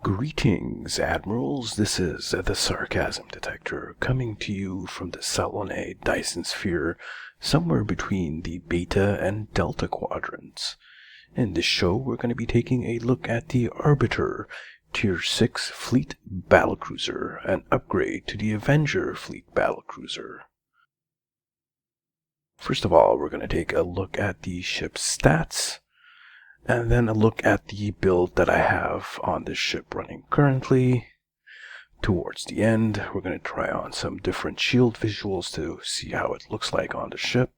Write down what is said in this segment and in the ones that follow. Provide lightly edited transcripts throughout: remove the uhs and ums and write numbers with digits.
Greetings, Admirals. This is the Sarcasm Detector coming to you from the Salone Dyson sphere, somewhere between the Beta and Delta quadrants. In this show, we're going to be taking a look at the Arbiter, Tier 6 Fleet Battlecruiser, an upgrade to the Avenger Fleet Battlecruiser. First of all, we're going to take a look at the ship's stats, and then a look at the build that I have on this ship running currently. Towards the end, we're going to try on some different shield visuals to see how it looks like on the ship.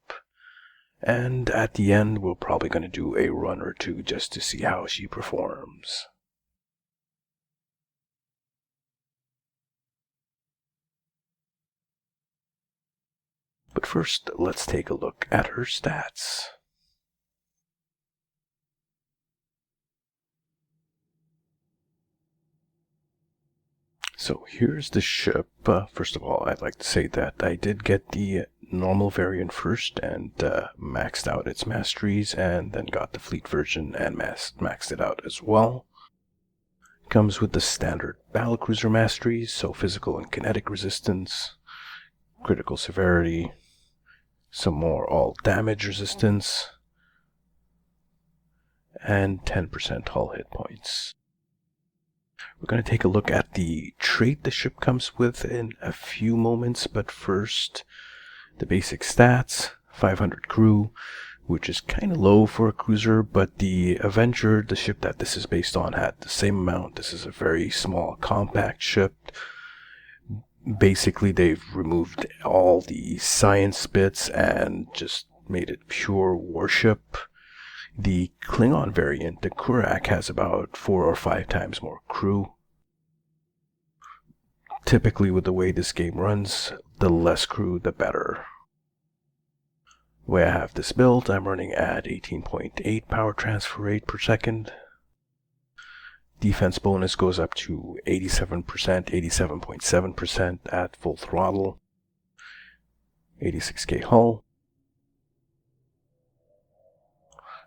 And at the end, we're probably going to do a run or two just to see how she performs. But first, let's take a look at her stats. So here's the ship. First of all, I'd like to say that I did get the normal variant first and maxed out its masteries, and then got the fleet version and maxed it out as well. Comes with the standard Battlecruiser masteries, so physical and kinetic resistance, critical severity, some more all damage resistance, and 10% hull hit points. We're going to take a look at the trait the ship comes with in a few moments, but first, the basic stats: 500 crew, which is kind of low for a cruiser, but the Avenger, the ship that this is based on, had the same amount. This is a very small, compact ship. Basically, they've removed all the science bits and just made it pure warship. The Klingon variant, the Kurak, has about 4 or 5 times more crew. Typically, with the way this game runs, the less crew, the better. The way I have this built, I'm running at 18.8 power transfer rate per second. Defense bonus goes up to 87%, 87.7% at full throttle. 86k hull.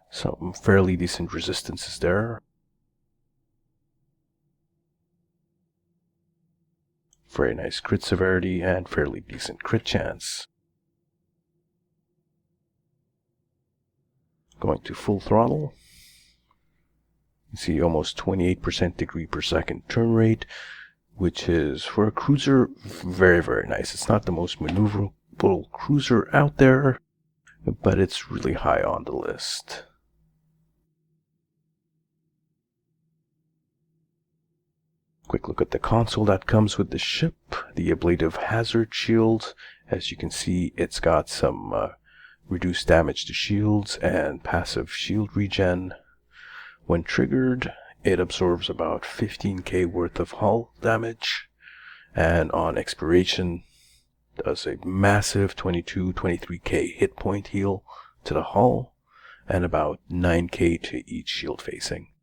Some fairly decent resistances there. Very nice crit severity and fairly decent crit chance. Going to full throttle. You see almost 28% degree per second turn rate, which is, for a cruiser, very, very nice. It's not the most maneuverable cruiser out there, but it's really high on the list. Quick look at the console that comes with the ship. The ablative hazard shield. As you can see, it's got some reduced damage to shields and passive shield regen. When triggered, it absorbs about 15k worth of hull damage, and on expiration does a massive 23k hit point heal to the hull, and about 9k to each shield facing.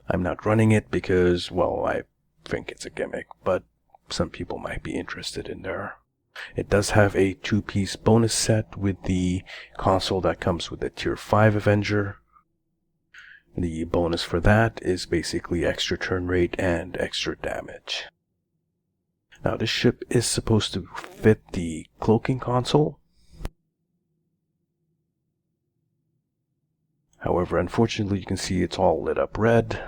I'm not running it because, well, I think it's a gimmick, but some people might be interested in there. It does have a 2-piece bonus set with the console that comes with the Tier 5 Avenger. The bonus for that is basically extra turn rate and extra damage. Now, this ship is supposed to fit the cloaking console. However, unfortunately, you can see it's all lit up red.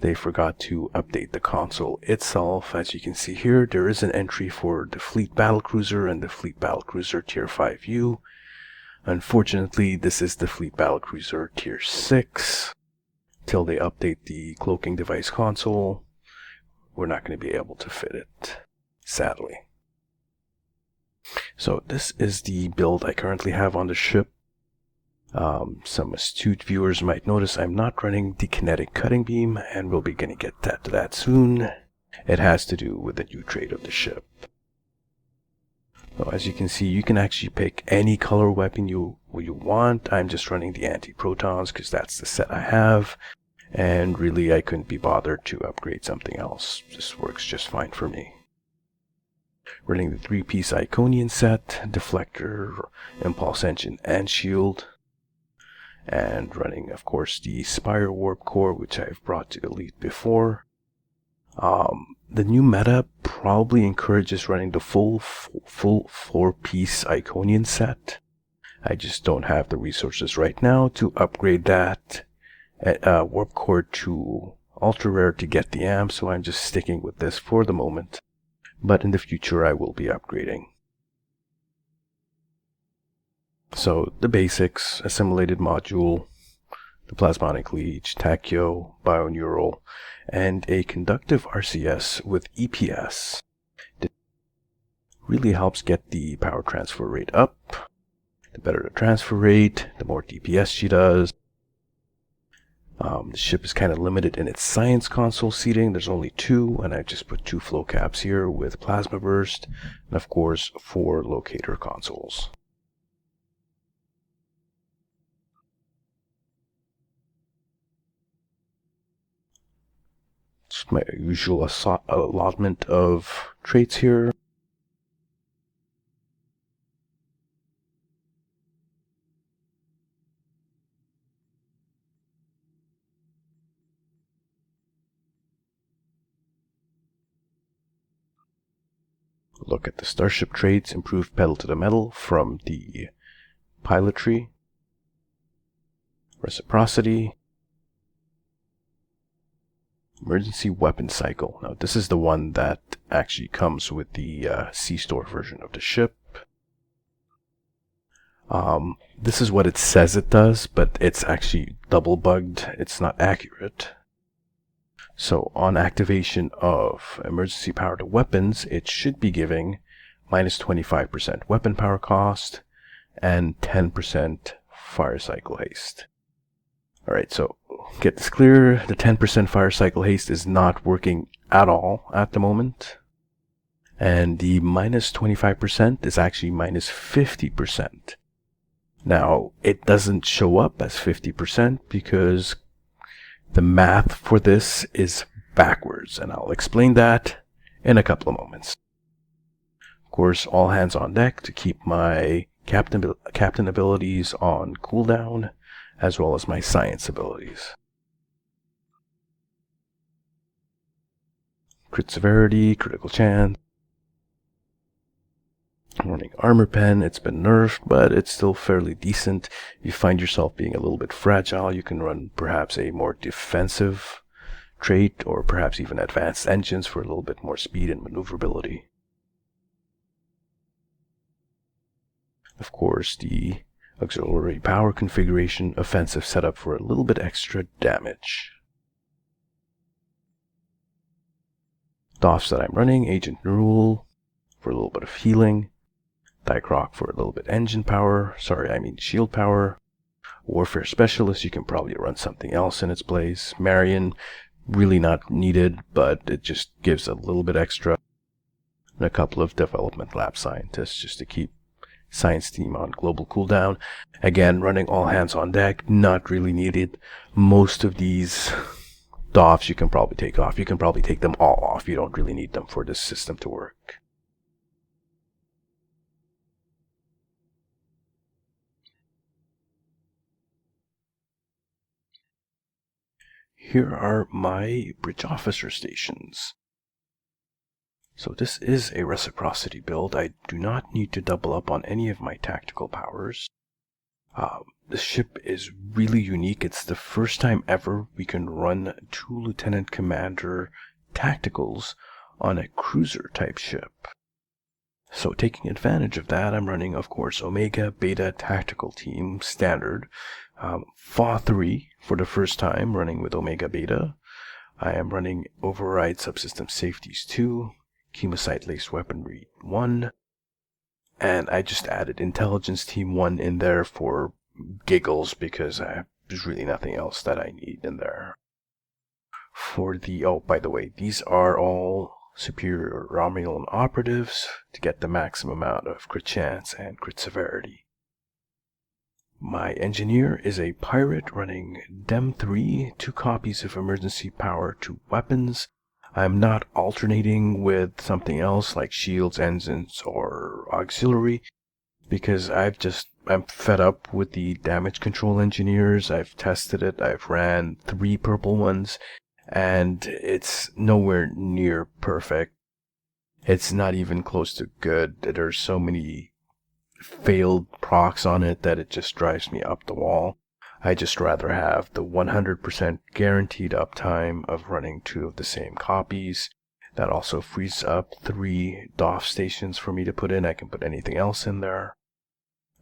They forgot to update the console itself. As you can see here, there is an entry for the Fleet Battlecruiser and the Fleet Battlecruiser Tier 5U. Unfortunately, this is the Fleet Battlecruiser Tier 6. Till they update the cloaking device console, we're not going to be able to fit it, sadly. So this is the build I currently have on the ship. Some astute viewers might notice I'm not running the kinetic cutting beam, and we'll be going to get to that soon. It has to do with the new trait of the ship. So as you can see, you can actually pick any color weapon you want. I'm just running the anti-protons because that's the set I have, and really I couldn't be bothered to upgrade something else. This works just fine for me. Running the 3-piece Iconian set, deflector, impulse engine, and shield. and running, of course, the Spire Warp Core, which I've brought to Elite before. The new meta probably encourages running the full 4-piece Iconian set. I just don't have the resources right now to upgrade that Warp Core to Ultra Rare to get the amp, so I'm just sticking with this for the moment. But in the future, I will be upgrading. So the basics: assimilated module, the plasmonic leech, tachyo, bioneural, and a conductive RCS with EPS. It really helps get the power transfer rate up. The better the transfer rate, the more DPS she does. The ship is kind of limited in its science console seating. There's only 2, and I just put 2 flow caps here with plasma burst, and of course 4 locator consoles. It's my usual allotment of traits here. Look at the starship traits: improved pedal to the metal from the pilotry, reciprocity, emergency weapon cycle. Now this is the one that actually comes with the C-Store version of the ship. This is what it says it does, but it's actually double bugged. It's not accurate. So on activation of emergency power to weapons, it should be giving minus 25% weapon power cost and 10% fire cycle haste. Alright, so get this clear. The 10% fire cycle haste is not working at all at the moment. And the minus 25% is actually minus 50%. Now, it doesn't show up as 50% because the math for this is backwards, and I'll explain that in a couple of moments. Of course, all hands on deck to keep my captain abilities on cooldown, as well as my science abilities. Crit severity, critical chance. I'm running armor pen. It's been nerfed, but it's still fairly decent. If you find yourself being a little bit fragile, you can run perhaps a more defensive trait, or perhaps even advanced engines for a little bit more speed and maneuverability. Of course, the auxiliary power configuration offensive setup for a little bit extra damage. DOFs that I'm running: Agent Nerul for a little bit of healing, Dielectric for a little bit engine power, shield power. Warfare Specialist, you can probably run something else in its place. Marion, really not needed, but it just gives a little bit extra. And a couple of development lab scientists just to keep science team on global cooldown. Again, running all hands on deck, not really needed. Most of these DOFs you can probably take off. You can probably take them all off. You don't really need them for this system to work. Here are my bridge officer stations. So this is a reciprocity build. I do not need to double up on any of my tactical powers. This ship is really unique. It's the first time ever we can run 2 Lieutenant Commander tacticals on a cruiser type ship. So taking advantage of that, I'm running, of course, Omega Beta Tactical Team Standard. FA3 for the first time, running with Omega Beta. I am running Override Subsystem Safeties 2, Chemocyte Laced Weaponry 1, and I just added Intelligence Team 1 in there for giggles because there's really nothing else that I need in there. For the, oh, by the way, these are all superior Romulan operatives to get the maximum amount of crit chance and crit severity. My engineer is a pirate running Dem 3, 2 copies of emergency power to weapons. I'm not alternating with something else like shields, engines, or auxiliary. because I'm fed up with the damage control engineers. I've tested it. I've ran 3 purple ones, and it's nowhere near perfect. It's not even close to good. There's so many failed procs on it that it just drives me up the wall. I just rather have the 100% guaranteed uptime of running 2 of the same copies. That also frees up 3 DOF stations for me to put in. I can put anything else in there.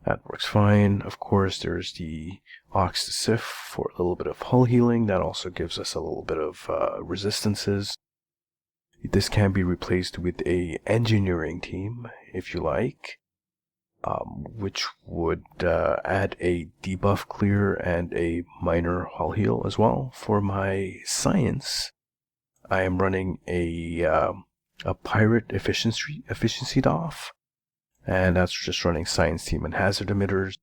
That works fine. Of course, there's the Ox to Sif for a little bit of hull healing. That also gives us a little bit of resistances. This can be replaced with a engineering team, if you like, which would add a debuff clear and a minor hull heal as well. For my science, I am running a pirate efficiency DOF, and that's just running science team and hazard emitters.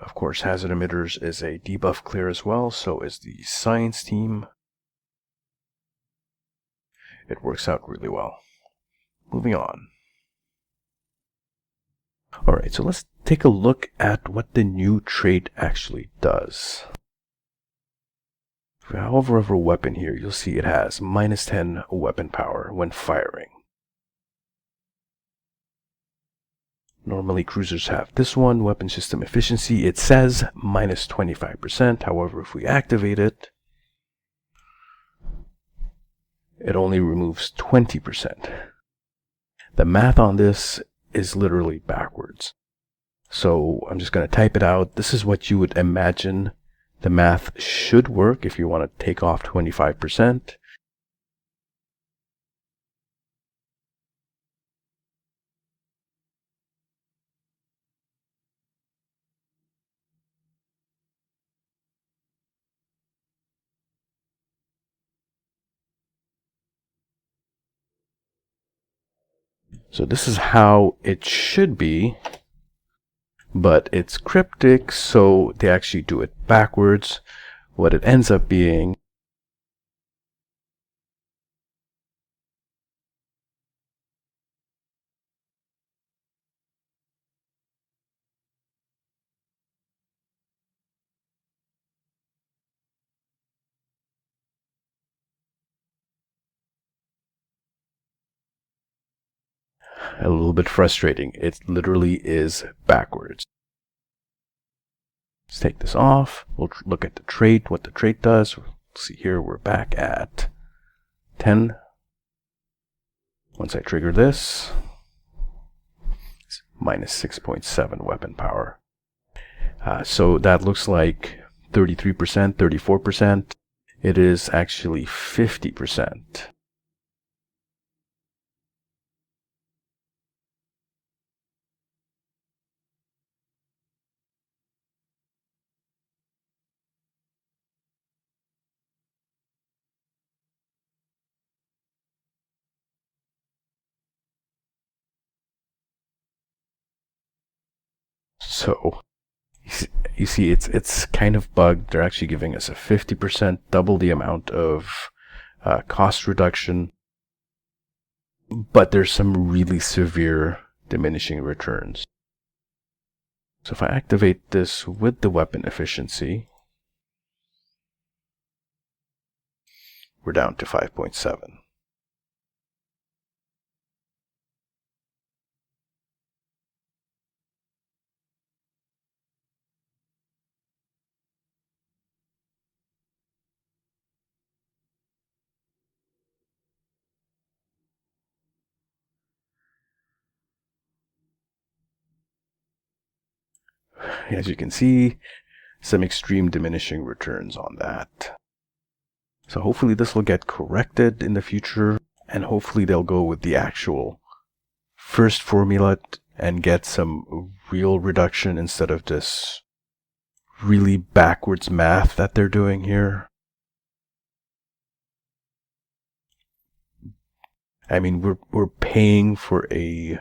Of course, hazard emitters is a debuff clear as well, so is the science team. It works out really well. Moving on. Alright, so let's take a look at what the new trait actually does. If we hover over a weapon here, you'll see it has -10 weapon power when firing. Normally cruisers have this one, weapon system efficiency. It says -25%. However, if we activate it, it only removes 20%. The math on this is literally backwards. So I'm just going to type it out. This is what you would imagine the math should work if you want to take off 25%. So this is how it should be, but it's cryptic, so they actually do it backwards. What it ends up being a little bit frustrating. It literally is backwards. Let's take this off. We'll look at the trait, what the trait does. See here, we're back at 10. Once I trigger this, it's -6.7 weapon power. So that looks like 33%, 34%. It is actually 50%. So you see it's kind of bugged. They're actually giving us a 50%, double the amount of cost reduction, but there's some really severe diminishing returns. So if I activate this with the weapon efficiency, we're down to 5.7. As you can see, some extreme diminishing returns on that. So hopefully this will get corrected in the future, and hopefully they'll go with the actual first formula and get some real reduction instead of this really backwards math that they're doing here. I mean, we're paying for a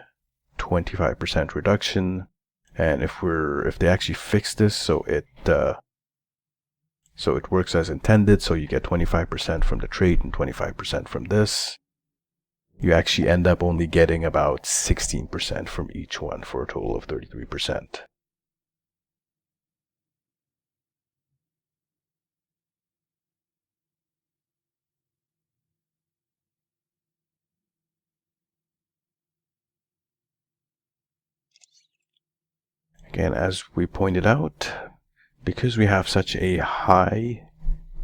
25% reduction, and if they actually fix this so it works as intended, so you get 25% from the trait and 25% from this, you actually end up only getting about 16% from each one for a total of 33%. Again, as we pointed out, because we have such a high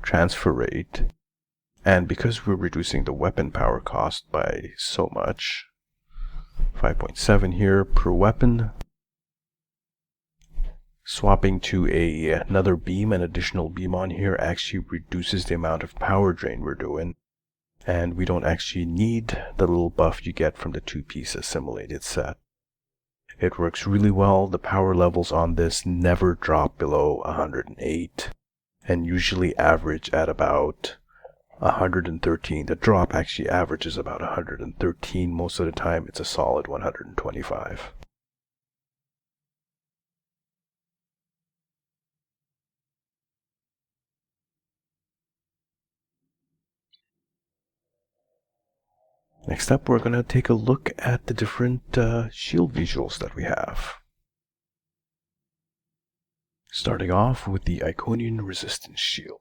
transfer rate, and because we're reducing the weapon power cost by so much, 5.7 here per weapon, swapping to another beam, an additional beam on here, actually reduces the amount of power drain we're doing, and we don't actually need the little buff you get from the two-piece assimilated set. It works really well. The power levels on this never drop below 108 and usually average at about 113. The drop actually averages about 113. Most of the time it's a solid 125. Next up, we're going to take a look at the different shield visuals that we have. Starting off with the Iconian Resistance shield.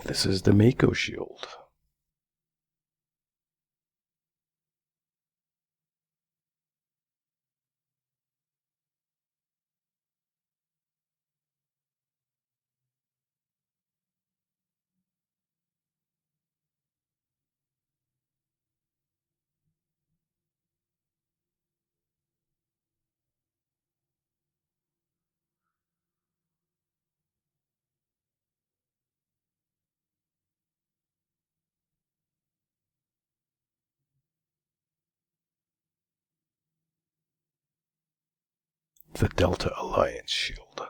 This is the M.A.C.O shield. The Delta Alliance shield.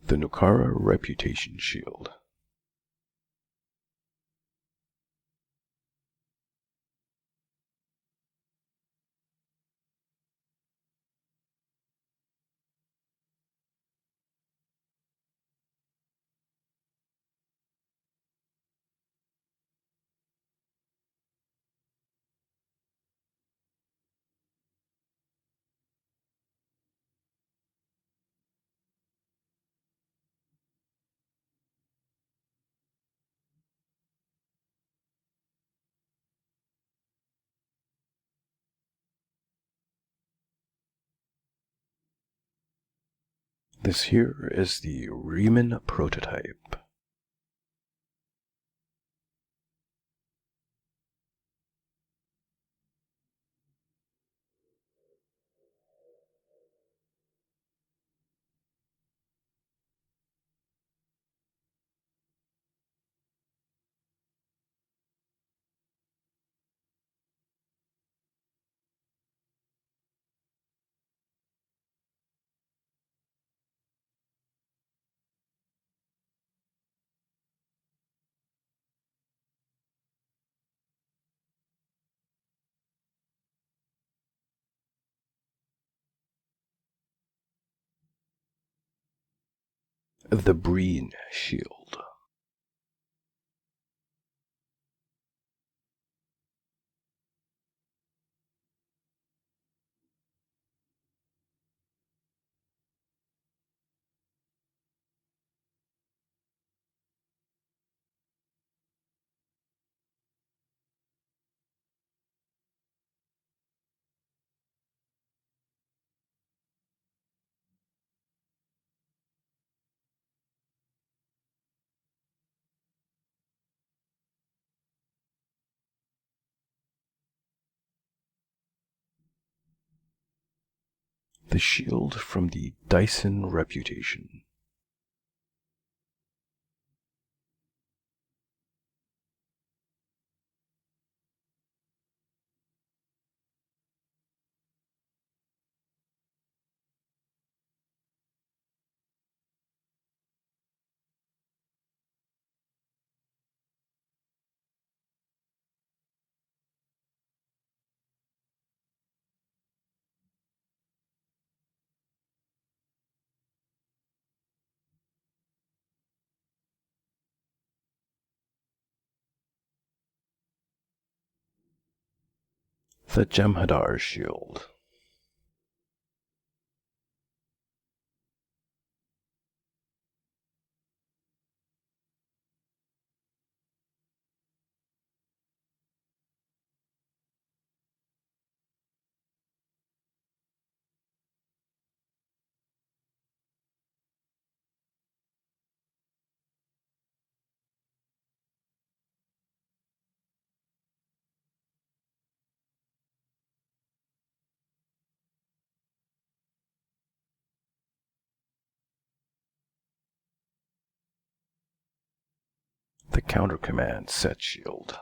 The Nukara Reputation shield. This here is the Reman Prototype. The Breen shield. The shield from the Dyson reputation. The Jem'Hadar shield. The Counter Command set shield.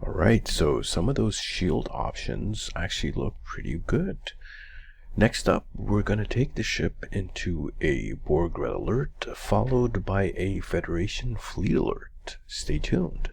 Alright, so some of those shield options actually look pretty good. Next up, we're going to take the ship into a Borg Red Alert, followed by a Federation Fleet Alert. Stay tuned.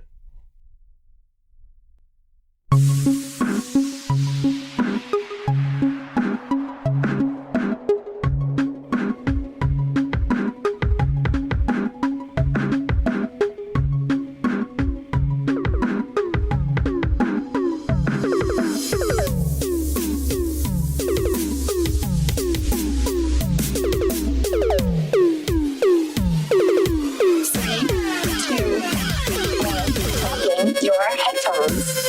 Your headphones.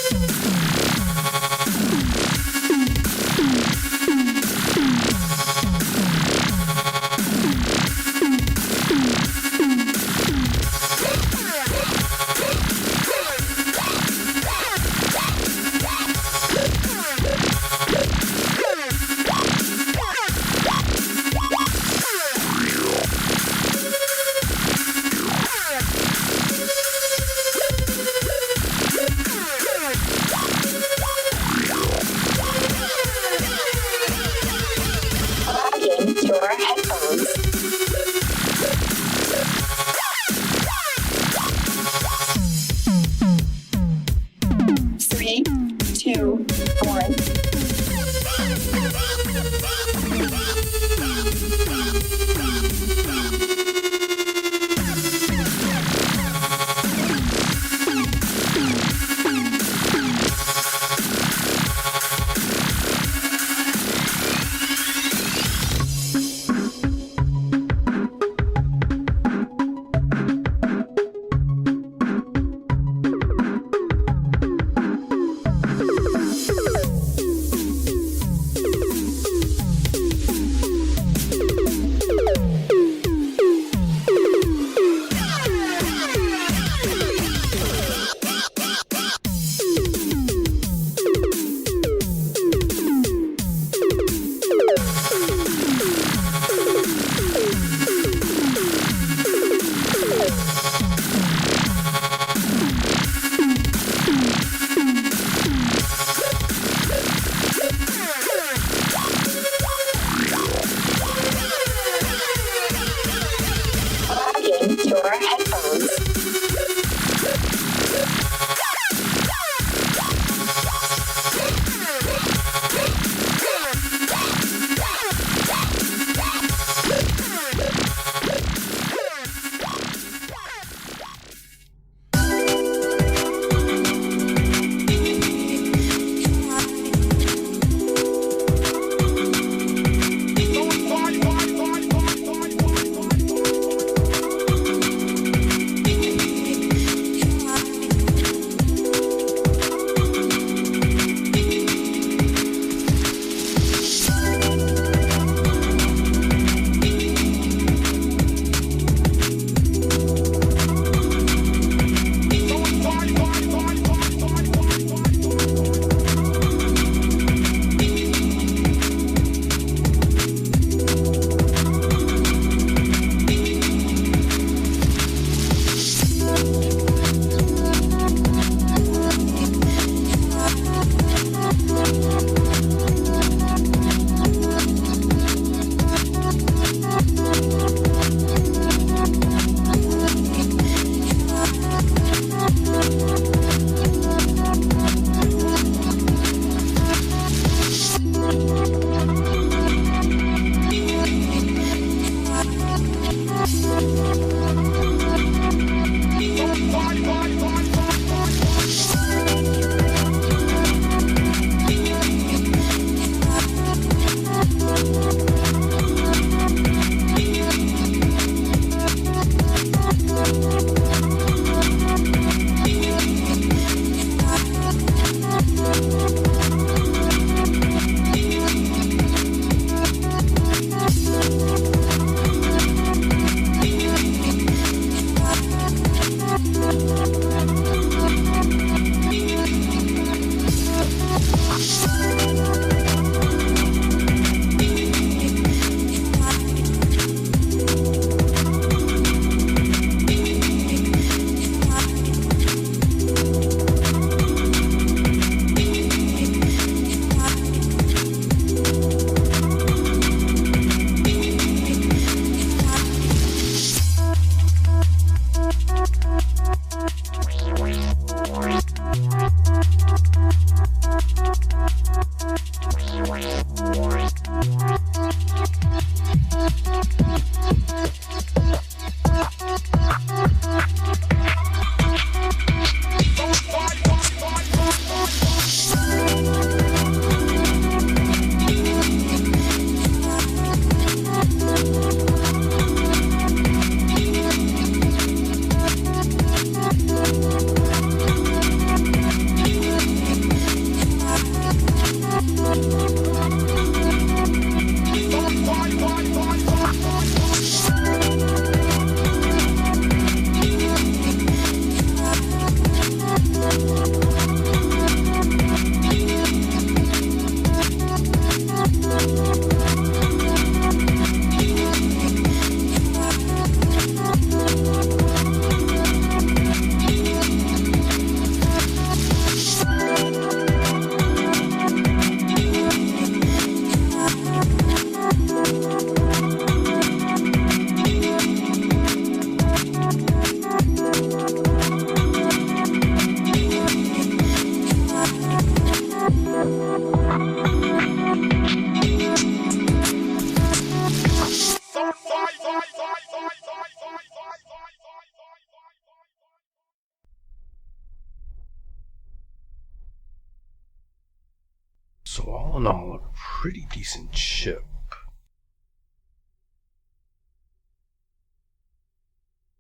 So all in all, a pretty decent ship.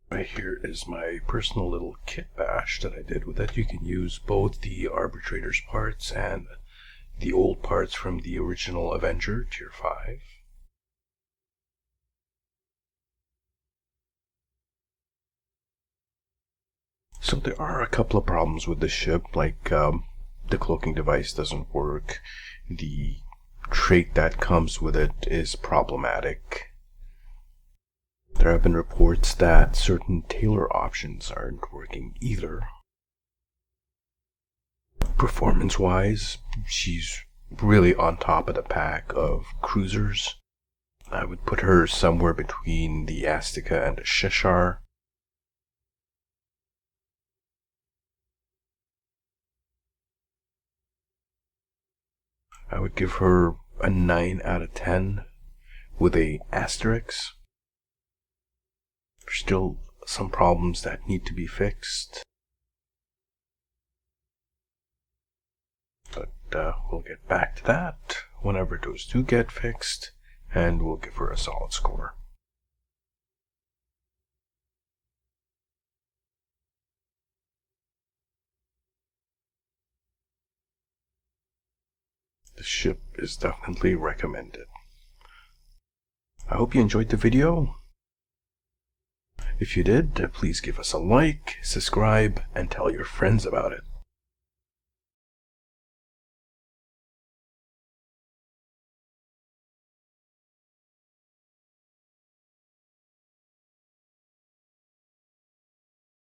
Right here is my personal little kit bash that I did with it. You can use both the Arbitrator's parts and the old parts from the original Avenger Tier 5. So there are a couple of problems with the ship, like the cloaking device doesn't work, the trait that comes with it is problematic. There have been reports that certain tailor options aren't working either. Performance-wise, she's really on top of the pack of cruisers. I would put her somewhere between the Azteca and the Cheshire. I would give her a 9 out of 10 with a asterisk. There's still some problems that need to be fixed. But we'll get back to that whenever those do get fixed, and we'll give her a solid score. The ship is definitely recommended. I hope you enjoyed the video. If you did, please give us a like, subscribe, and tell your friends about it.